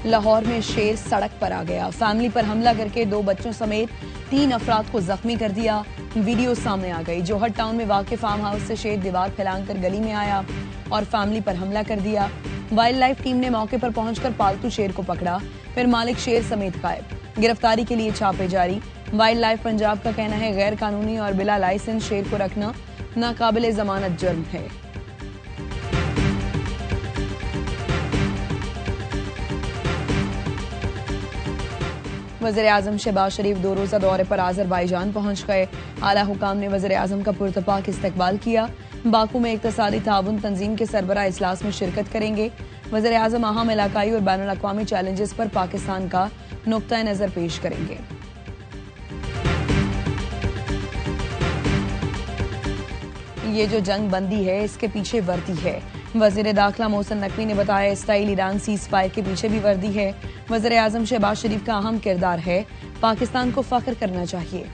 लाहौर में शेर सड़क पर आ गया, फैमिली पर हमला करके 2 बच्चों समेत 3 अफराद को जख्मी कर दिया। वीडियो सामने आ गई। जोहर टाउन में वाक़ फार्म हाउस से शेर दीवार फैलाकर गली में आया और फैमिली पर हमला कर दिया। वाइल्ड लाइफ टीम ने मौके पर पहुंचकर पालतू शेर को पकड़ा, फिर मालिक शेर समेत गायब। गिरफ्तारी के लिए छापे जारी। वाइल्ड लाइफ पंजाब का कहना है गैर कानूनी और बिला लाइसेंस शेर को रखना नाकाबिले जमानत जुर्म है। वज़ीर आज़म शहबाज शरीफ 2 रोज़ा दौरे पर आज़रबाईजान पहुंच गए। आला हुकाम ने वज़ीर आज़म का पुरतपाक इस्तकबाल किया। बाकू में इक़्तिसादी ताउन तंजीम के सरबराह इजलास में शिरकत करेंगे। वज़ीर आज़म अहम इलाकाई और बैनुल अक़वामी चैलेंजेस पर पाकिस्तान का नुक्ता नज़र पेश करेंगे। ये जो जंग बंदी है इसके पीछे वर्दी है। वज़ीर दाखिला मोहसिन नकवी ने बताया इसराइल ईरान सीज फायर के पीछे भी वर्दी है। वज़ीर आज़म शहबाज शरीफ का अहम किरदार है, पाकिस्तान को फख्र करना चाहिए।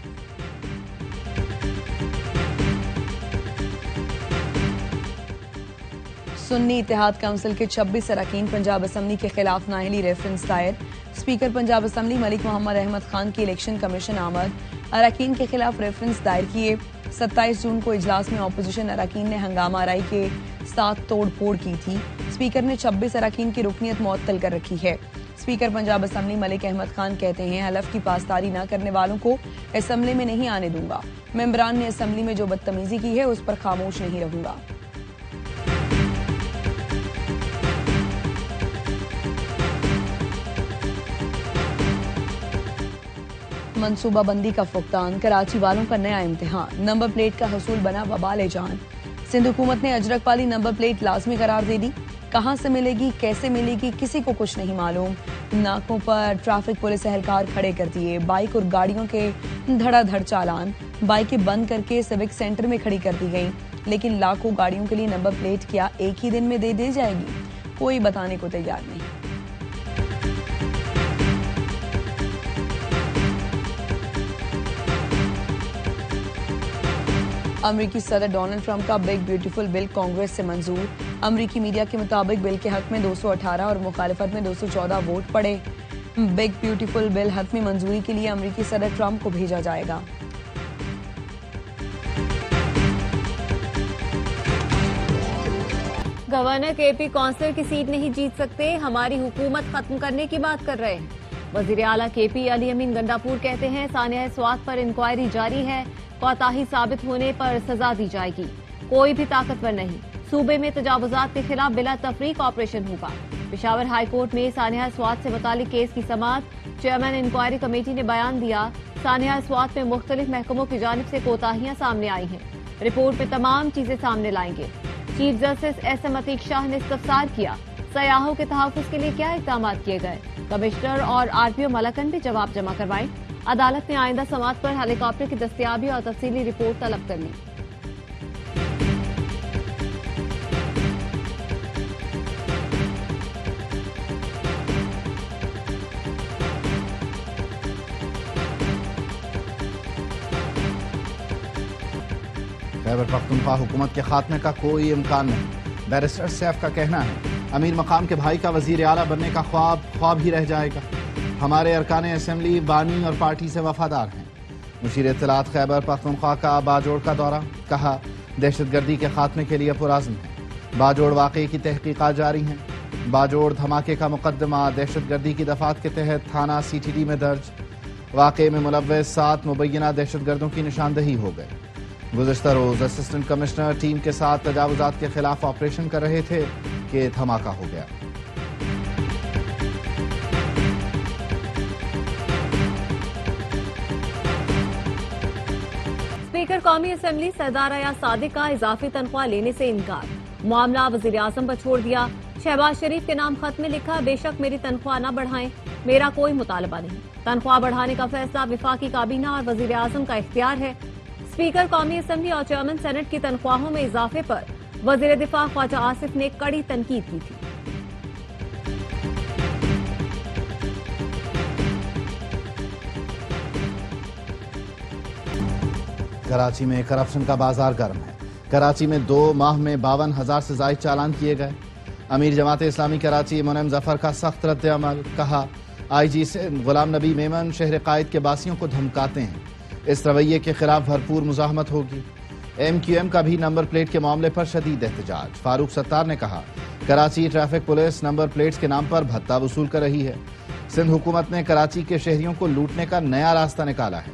सुन्नी इत्तेहाद काउंसिल के 26 अरकान पंजाब असम्बली के खिलाफ नाअहली रेफरेंस दायर। स्पीकर पंजाब असम्बली मलिक मोहम्मद अहमद खान की इलेक्शन कमीशन आमद। अरकान के खिलाफ रेफरेंस दायर किए। 27 जून को इजलास में अपोजिशन अरकान ने हंगामा आराई के साथ तोड़ फोड़ की थी। स्पीकर ने 26 अरकान की रुकनीत मुअत्तल कर रखी है। स्पीकर पंजाब असम्बली मलिक अहमद खान कहते हैं हलफ की पासदारी न करने वालों को असम्बली में नहीं आने दूंगा। मेंबरान ने असम्बली में जो बदतमीजी की है उस पर खामोश नहीं रहूंगा। मनसूबा बंदी का फुकतान, कराची वालों का नया इम्तिहान। नंबर प्लेट का हसूल बना वबाल जान। सिंध हुकूमत ने अजरक वाली नंबर प्लेट लाजमी करार दे दी। कहां से मिलेगी, कैसे मिलेगी, किसी को कुछ नहीं मालूम। नाकों पर ट्रैफिक पुलिस एहलकार खड़े कर दिए। बाइक और गाड़ियों के धड़ाधड़ चालान। बाइकें बंद करके सिविक सेंटर में खड़ी कर दी गई, लेकिन लाखों गाड़ियों के लिए नंबर प्लेट क्या एक ही दिन में दे दी जाएगी? कोई बताने को तैयार नहीं। अमरीकी सदर डोनाल्ड ट्रंप का बिग ब्यूटीफुल बिल कांग्रेस से मंजूर। अमरीकी मीडिया के मुताबिक बिल के हक में 218 और मुखालिफत में 214 वोट पड़े। बिग ब्यूटीफुल बिल हतमी मंजूरी के लिए अमरीकी सदर ट्रंप को भेजा जाएगा। गवर्नर केपी कौंसिलर की सीट नहीं जीत सकते, हमारी हुकूमत खत्म करने की बात कर रहे हैं। वजीर आला केपी अली अमीन गंडापुर कहते हैं सानिया स्वात पर इंक्वायरी जारी है, कोताही साबित होने पर सजा दी जाएगी। कोई भी ताकतवर नहीं, सूबे में तजावुजात के खिलाफ बिला तफरीक ऑपरेशन होगा। पेशावर हाई कोर्ट में सानिया स्वात से मुतालिक केस की समाअत। चेयरमैन इंक्वायरी कमेटी ने बयान दिया सानिया स्वात में मुख्तलिफ महकमों की जानिब से कोताहियां सामने आई हैं। रिपोर्ट में तमाम चीजें सामने लाएंगे। Chief justice SM Atiq Shah ने इस्तफसार किया सयाहों के तहफ़्फ़ुज़ के लिए क्या इक़दाम किए गए। कमिश्नर और आरपीओ मलकन भी जवाब जमा करवाएं। अदालत ने आइंदा समाअत पर हेलीकॉप्टर की दस्तयाबी और तफसीली रिपोर्ट तलब कर ली। खैबर पख्तूनख्वा हुकूमत के खात्मे का कोई इम्कान नहीं। बैरिस्टर सैफ का कहना है अमीर मकाम के भाई का वजीर आला बनने का ख्वाब ही रह जाएगा। हमारे अरकान असेंबली बानी और पार्टी से वफादार हैं। मुशीर इत्तलात खैबर पख्तूनख्वा का बाजोड़ का दौरा, कहा दहशतगर्दी के खात्मे के लिए पुराज़्म है। बाजोड़ वाक़े की तहकीकात जारी हैं। बाजोड़ धमाके का मुकदमा दहशतगर्दी की दफात के तहत थाना CTD में दर्ज। वाक़े में मुलव्वस 7 मुबैना दहशतगर्दों की निशानदही हो गई। गुज़श्ता रोज असिस्टेंट कमिश्नर टीम के साथ तजावुजात के खिलाफ ऑपरेशन कर रहे थे कि धमाका हो गया। स्पीकर कौमी असेंबली सरदार अयाज सादिक का इजाफी तनख्वाह लेने से इनकार। मामला वजीर आजम पर छोड़ दिया। शहबाज शरीफ के नाम खत में लिखा बेशक मेरी तनख्वाह न बढ़ाएं, मेरा कोई मुतालबा नहीं। तनख्वाह बढ़ाने का फैसला विफाकी काबीना और वजीर आजम का इख्तियार है। स्पीकर कौमी असेंबली और चेयरमैन सेनेट की तनख्वाहों में इजाफे पर वजीर दिफा ख्वाजा आसिफ ने कड़ी तनकीद की थी। कराची में करप्शन का बाजार गर्म है। कराची में 2 माह में 52,000 से ज्यादा चालान किए गए। अमीर जमात इस्लामी कराची मुनम जफर का सख्त रद्द अमल। कहा, IG से गुलाम नबी मेमन शहर कायद के बासियों को धमकाते हैं, इस रवैये के खिलाफ भरपूर मुजाहमत होगी। MQM का भी नंबर प्लेट के मामले पर शदीद एहतजाज। फारूक सत्तार ने कहा, Karachi traffic police number plates के नाम पर भत्ता वसूल कर रही है। सिंध हुकूमत ने कराची के शहरियों को लूटने का नया रास्ता निकाला है।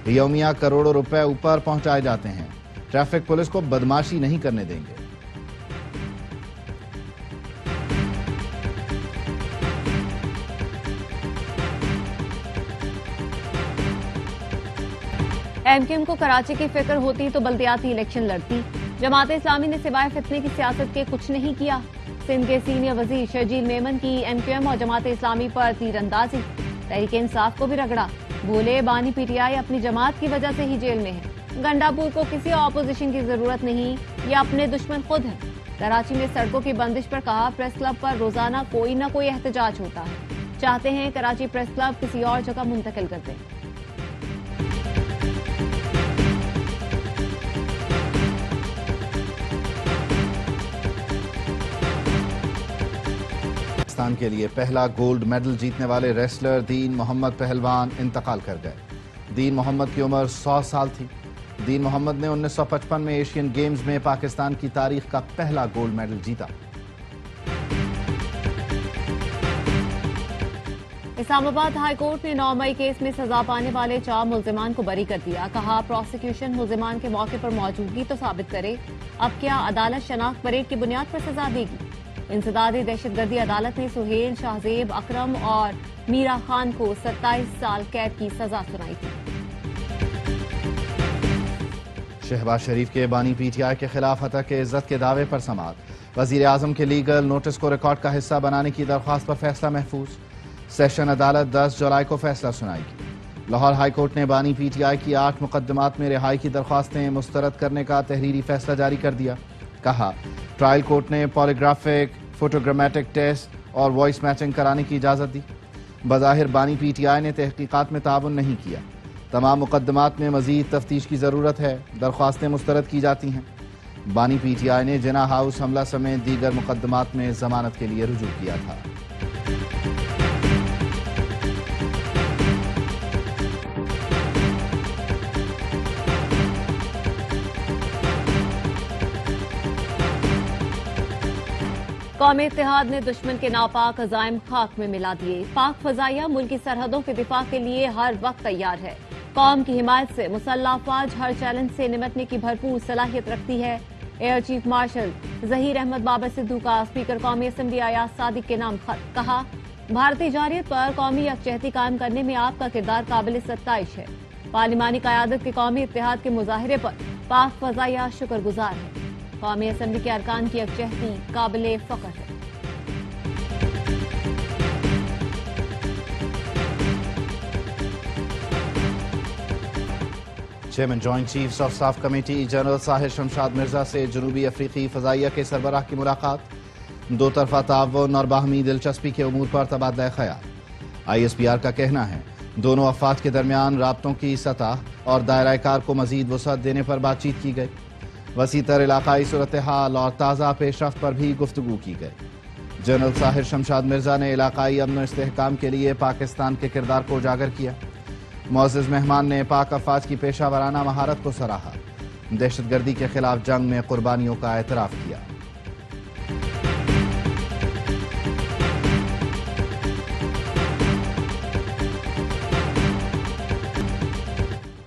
यौमिया करोड़ों रुपए ऊपर पहुंचाए जाते हैं। ट्रैफिक पुलिस को बदमाशी नहीं करने देंगे। MQM को कराची की फिक्र होती तो बल्दियाती इलेक्शन लड़ती। जमात इस्लामी ने सिवाय फितने की सियासत के कुछ नहीं किया। सिंध के सीनियर वजीर शर्जील मेमन की MQM और जमात इस्लामी पर तीरंदाजी। तहरीक इंसाफ को भी रगड़ा। बोले, बानी PTI अपनी जमात की वजह से ही जेल में है। गंडापुर को किसी ऑपोजिशन की जरूरत नहीं, ये अपने दुश्मन खुद हैं। कराची में सड़कों की बंदिश पर कहा, प्रेस क्लब पर रोजाना कोई न कोई एहतजाज होता है। चाहते हैं कराची प्रेस क्लब किसी और जगह मुंतकिल कर दें। पाकिस्तान के लिए पहला गोल्ड मेडल जीतने वाले रेसलर दीन मोहम्मद पहलवान इंतकाल कर गए। दीन मोहम्मद की उम्र 100 साल थी। दीन मोहम्मद ने 1955 में एशियन गेम्स में पाकिस्तान की तारीख का पहला गोल्ड मेडल जीता। इस्लामाबाद हाई कोर्ट ने 9 मई केस में सजा पाने वाले 4 मुल्जिमान को बरी कर दिया। कहा, प्रोसिक्यूशन मुल्जिमान के मौके पर मौजूदगी तो साबित करे, अब क्या अदालत शनाख्त परेड की बुनियाद पर सजा देगी। इंसदादी दहशतगर्दी अदालत ने सुहेल, शाहजेब, अकरम और मीरा खान को 27 साल कैद की सजा सुनाई थी। शहबाज शरीफ के बानी PTI के खिलाफ हतक इज्जत के दावे पर समाअत। वजीर आजम के लीगल नोटिस को रिकॉर्ड का हिस्सा बनाने की दरख्वास्त पर फैसला महफूज। सेशन अदालत 10 जुलाई को फैसला सुनाएगी। लाहौर हाई कोर्ट ने बानी PTI की 8 मुकदमात में रिहाई की दरख्वास्तें मुस्तरद करने का तहरीरी फैसला जारी कर दिया। कहा, ट्रायल कोर्ट ने पॉलीग्राफिक, फोटोग्रामेटिक टेस्ट और वॉइस मैचिंग कराने की इजाजत दी। बज़ाहिर बानी PTI ने तहकीकात में ताउन नहीं किया। तमाम मुकदमात में मजीद तफ्तीश की जरूरत है। दरख्वास्तें मुस्तरद की जाती हैं। बानी PTI ने जिना हाउस हमला समेत दीगर मुकदमात में जमानत के लिए रुजू किया था। कौमी इत्तेहाद ने दुश्मन के नापाक अज़ाइम खाक में मिला दिए। पाक फजाइया मुल्क की सरहदों के दिफा के लिए हर वक्त तैयार है। कौम की हिमायत से मुसल्लह अफवाज हर चैलेंज से निपटने की भरपूर सलाहियत रखती है। Air chief marshal Zaheer Ahmed Babar Sidhu का स्पीकर कौमी असम्बली अयाज सादिक के नाम खत। कहा, भारतीय जारियत पर कौमी यकजहती कायम करने में आपका किरदार काबिल सत्ताइश है। पार्लिमानी क़यादत के कौमी इत्तेहाद के मुजाहिरे पर पाक फजाइया शुक्रगुजार है। कौमी असम्बली के अरकान की यकजहती काबिल फख्र है। Chairman joint chiefs of staff committee general Sahir Shamshad Mirza से जनूबी अफ्रीकी फजाइया के सरबराह की मुलाकात। दो तरफा ताउन और बाहमी दिलचस्पी के उमूर पर तबादला ख्याल। ISPR का कहना है, दोनों अफवाज के दरमियान राब्तों की सतह और दायरा कार को मजीद वसअत देने पर बातचीत की गई। वसीतर इलाकाई सूरत हाल और ताज़ा पेशरफ्त पर भी गुफ्तगू की गई। जनरल साहिर शमशाद मिर्जा ने इलाकाई अमन इस्तेहकाम के लिए पाकिस्तान के किरदार को उजागर किया। मुअज़्ज़िज़ मेहमान ने पाक अफवाज की पेशा वराना महारत को सराहा। दहशतगर्दी के खिलाफ जंग में कुर्बानियों का एतराफ़ किया।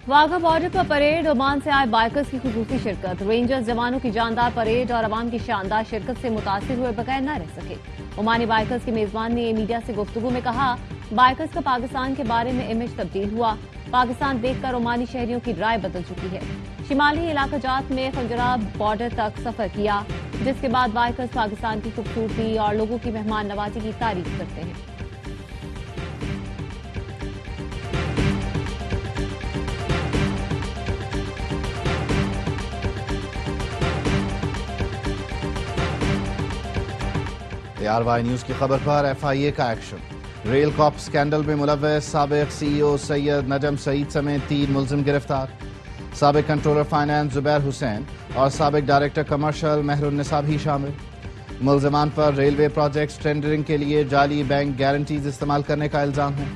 वाघा बॉर्डर पर परेड, ओमान से आए बाइकर्स की खुसूसी शिरकत। रेंजर्स जवानों की जानदार परेड और अवाम की शानदार शिरकत से मुतासिर हुए बगैर न रह सके। ओमानी बाइकर्स के मेजबान ने मीडिया से गुफ्तगू में कहा, बाइकर्स का पाकिस्तान के बारे में इमेज तब्दील हुआ। पाकिस्तान देखकर ओमानी शहरियों की राय बदल चुकी है। शिमाली इलाका जात में खंजराब बॉर्डर तक सफर किया, जिसके बाद बाइकर्स पाकिस्तान की खूबसूरती और लोगों की मेहमान नवाजी की तारीफ करते हैं। ARY न्यूज की खबर पर FIA का एक्शन। रेल कॉप स्कैंडल में मुलव्वस साबिक CEO सैयद नजम सईद समेत 3 मुल्जिम गिरफ्तार। साबिक कंट्रोलर फाइनेंस जुबैर हुसैन और साबिक डायरेक्टर कमर्शियल मेहरुन्निसा भी शामिल। मुल्ज़िमान पर रेलवे प्रोजेक्ट्स टेंडरिंग के लिए जाली बैंक गारंटीज इस्तेमाल करने का इल्जाम है।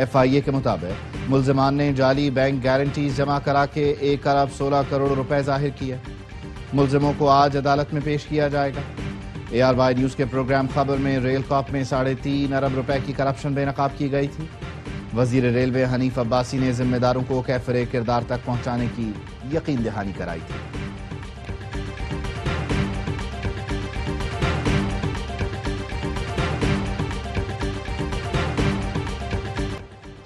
FIA के मुताबिक मुल्ज़िमान ने जाली बैंक गारंटीज जमा करा के 1 अरब 16 करोड़ रुपए जाहिर किए। मुल्ज़िमों को आज अदालत में पेश किया जाएगा। ARY न्यूज़ के प्रोग्राम खबर में रेल कॉप में 3.5 अरब रुपए की करप्शन बेनकाब की गई थी। वजीर रेलवे हनीफ अब्बासी ने जिम्मेदारों को कैफरे किरदार तक पहुंचाने की यकीन दहानी कराई थी।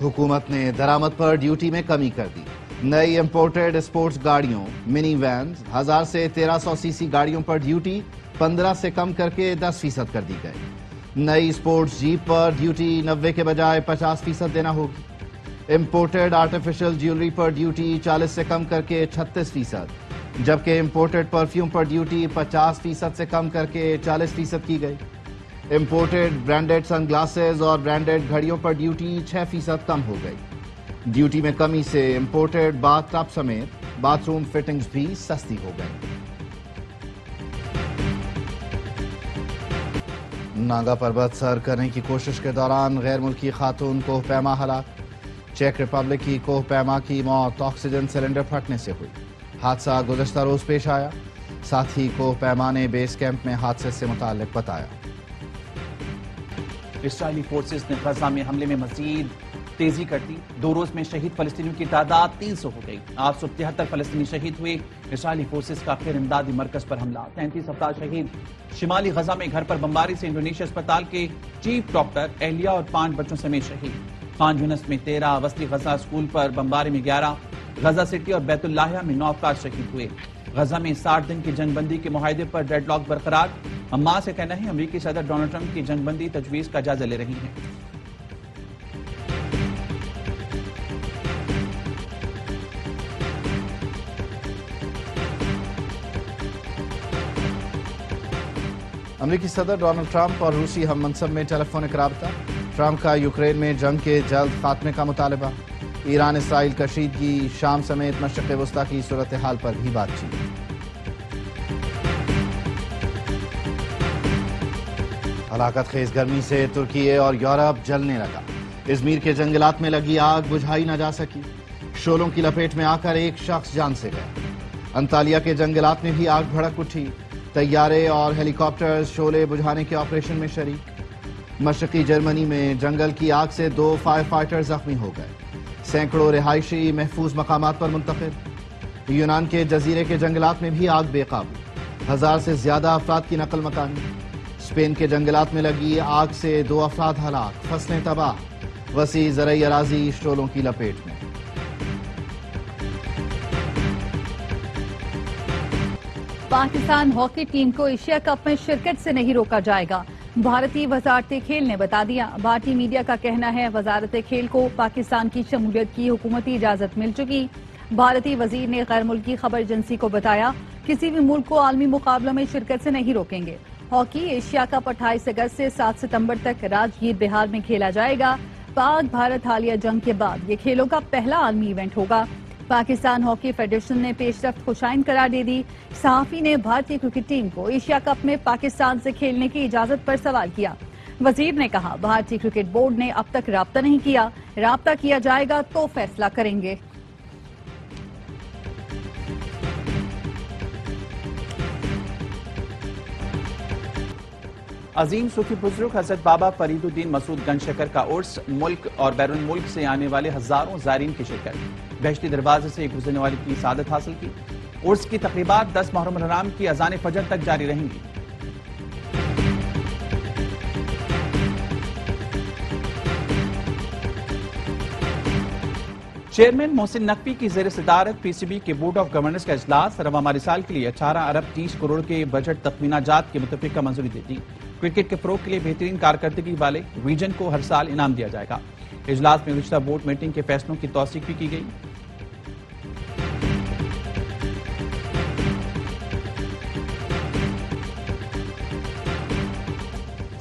हुकूमत ने दरामद पर ड्यूटी में कमी कर दी। नई इंपोर्टेड स्पोर्ट्स गाड़ियों, मिनी वैन 1000 से 1300 सीसी गाड़ियों पर ड्यूटी 15 से कम करके 10% कर दी गई। नई स्पोर्ट्स जीप पर ड्यूटी 90 के बजाय 50% देना होगी। इंपोर्टेड आर्टिफिशियल ज्वेलरी पर ड्यूटी 40 से कम करके 36%, जबकि इंपोर्टेड परफ्यूम पर ड्यूटी 50% से कम करके 40% की गई। इंपोर्टेड ब्रांडेड सनग्लासेस और ब्रांडेड घड़ियों पर ड्यूटी 6% कम हो गई। ड्यूटी में कमी से इंपोर्टेड बाथ टब समेत बाथरूम फिटिंग्स भी सस्ती हो गई। नागा पर्वत सर करने की कोशिश के दौरान गैर मुल्की खातून कोहपैमा हलाक। चेक रिपब्लिक की कोहपैमा की मौत ऑक्सीजन सिलेंडर फटने से हुई। हादसा गुज़श्ता रोज पेश आया। साथ ही कोहपैमा ने बेस कैंप में हादसे से मुताल्लिक बताया। इस्राइली फोर्सेस ने गजा में हमले में मजीद तेजी कर दी। 2 रोज में शहीद फलस्तीनियों की तादाद 300 हो गई। 873 फलस्तीनी शहीद हुए। इस्राइली फोर्सेस का फिर इमदादी मरकज पर हमला। 33 अफराद शहीद। शिमाली गजा में घर पर बमबारी से इंडोनेशिया अस्पताल के चीफ डॉक्टर एहलिया और 5 बच्चों समेत शहीद। 5 यूनिस में 13, वस्ती गजा स्कूल पर बमबारी में 11, गजा सिटी और बैतुल्लाहिया में 9 अफराद शहीद हुए। गजा में 60 दिन की जंगबंदी के मुआहदे पर डेडलॉक बरकरार। हमास का कहना है अमेरिकी सदर डोनाल्ड ट्रंप की जंगबंदी तजवीज का जायजा ले रही हैं। अमेरिकी सदर डोनाल्ड ट्रंप और रूसी हम मनसब में टेलीफोनिक राबता। ट्रंप का यूक्रेन में जंग के जल्द खात्मे का मुतालबा। ईरान इसराइल कशीदगी, शाम समेत मशरिक़ वस्ता की सूरत हाल पर भी बातचीत। हलाकत खेज गर्मी से तुर्की और यूरोप जलने लगा। इज़मीर के जंगलात में लगी आग बुझाई न जा सकी। शोलों की लपेट में आकर एक शख्स जान से गया। अंतालिया के जंगलात में भी आग भड़क उठी। तैयारे और हेलीकॉप्टर शोले बुझाने के ऑपरेशन में शरीक। मशरकी जर्मनी में जंगल की आग से 2 फायर फाइटर जख्मी हो गए। सैकड़ों रिहायशी महफूज मकामात पर मुंतकिल। यूनान के जजीरे के जंगलात में भी आग बेकाबू। 1000 से ज्यादा अफराद की नकल मकानी। स्पेन के जंगलात में लगी आग से 2 अफराद हलाक, फसलें तबाह। वसी ज़रई अराजी शोलों की लपेट में। पाकिस्तान हॉकी टीम को एशिया कप में शिरकत से नहीं रोका जाएगा। भारतीय वजारत खेल ने बता दिया। भारतीय मीडिया का कहना है वजारत खेल को पाकिस्तान की शमूलियत की हुकूमती इजाजत मिल चुकी। भारतीय वजीर ने गैर मुल्की खबर एजेंसी को बताया किसी भी मुल्क को आलमी मुकाबलों में शिरकत से नहीं रोकेंगे। हॉकी एशिया कप 28 अगस्त से 7 सितंबर तक राजगीर बिहार में खेला जाएगा। पाक भारत हालिया जंग के बाद ये खेलों का पहला आलमी इवेंट होगा। पाकिस्तान हॉकी फेडरेशन ने पेशरफ्त खुशाइन करार दे दी। सहाफी ने भारतीय क्रिकेट टीम को एशिया कप में पाकिस्तान से खेलने की इजाजत पर सवाल किया। वजीर ने कहा भारतीय क्रिकेट बोर्ड ने अब तक राब्ता नहीं किया, राब्ता किया जाएगा तो फैसला करेंगे। अजीम सूफी बुजुर्ग हजरत बाबा फरीदुद्दीन मसूद गंजशकर का उर्स। मुल्क और बैरून मुल्क से आने वाले हजारों ज़ायरीन की शिरकत। बहश्ती दरवाजे से गुजरने वाली की सादत हासिल की। उर्स की तकरीबात 10 मुहर्रम हराम की अज़ान फजर तक जारी रहेंगी। चेयरमैन मोहसिन नकवी की ज़ेर सदारत PCB के बोर्ड ऑफ गवर्नर्स का इजलास। रवा माली साल के लिए 18 अरब 30 करोड़ के बजट तखमीनाजात की मुतफ़िका मंजूरी दे दी। क्रिकेट के फरोग के लिए बेहतरीन कारकर्दगी वाले रीजन को हर साल इनाम दिया जाएगा। इजलास में गुज़िश्ता बोर्ड मीटिंग के फैसलों की तौसीक भी की गई।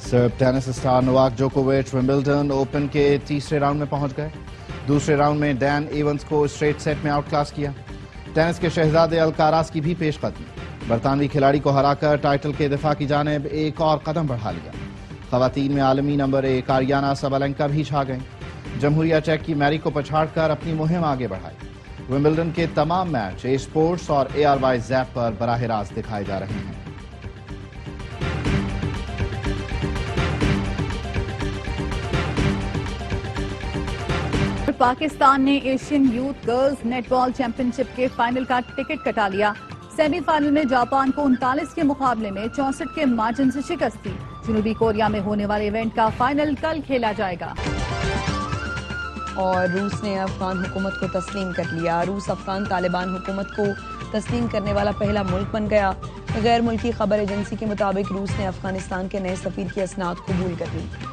सर्ब टेनिस स्टार नोवाक जोकोविच विंबलडन ओपन के तीसरे राउंड में पहुंच गए। दूसरे राउंड में डैन एवंस को स्ट्रेट सेट में आउट क्लास किया। टेनिस के शहजादे अलकाराज की भी पेशकदमी। बरतानवी खिलाड़ी को हराकर टाइटल के दिफा की जानिब एक और कदम बढ़ा लिया। खवातीन में आलमी नंबर 1 आरियाना सबलेंका भी छा गईं। जमहूरिया चेक की मैरी को पछाड़कर अपनी मुहिम आगे बढ़ाई। विंबलडन के तमाम मैच ए स्पोर्ट्स और ARY ज़ैप पर बराह रास्त दिखाए जा रहे हैं। पाकिस्तान ने Asian youth girls netball championship के फाइनल का टिकट कटा लिया। सेमीफाइनल में जापान को 39 के मुकाबले में 64 के मार्जिन से शिकस्त दी। जनूबी कोरिया में होने वाले इवेंट का फाइनल कल खेला जाएगा। और रूस ने अफगान हुकूमत को तस्लीम कर लिया। रूस अफगान तालिबान हुकूमत को तस्लीम करने वाला पहला मुल्क बन गया। गैर मुल्की खबर एजेंसी के मुताबिक रूस ने अफगानिस्तान के नए सफीर की असनाद कबूल कर ली।